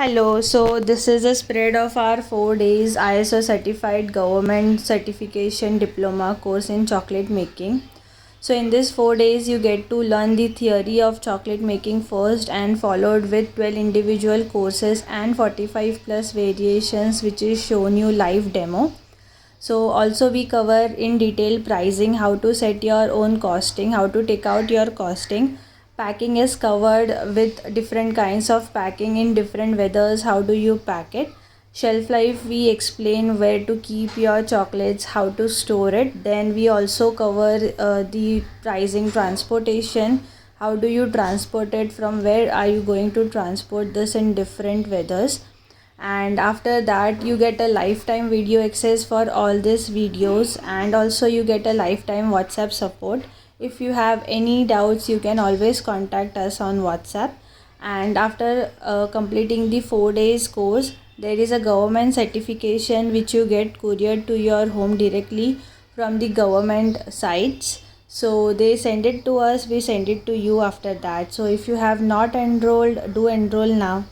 Hello, so this is a spread of our 4 days ISO certified government certification diploma course in chocolate making. So in this 4 days you get to learn the theory of chocolate making first and followed with 12 individual courses and 45 plus variations which is shown you live demo. So also we cover in detail pricing, how to set your own costing, how to take out your costing. Packing is covered with different kinds of packing in different weathers, how do you pack it. Shelf life we explain where to keep your chocolates, how to store it. Then we also cover the pricing, transportation, how do you transport it, from where are you going to transport this in different weathers. And after that you get a lifetime video access for all these videos, and also you get a lifetime WhatsApp support. If you have any doubts you can always contact us on WhatsApp. And after completing the 4 days course, there is a government certification which you get couriered to your home directly from the government sites. So they send it to us, we send it to you after that. So if you have not enrolled, do enroll now.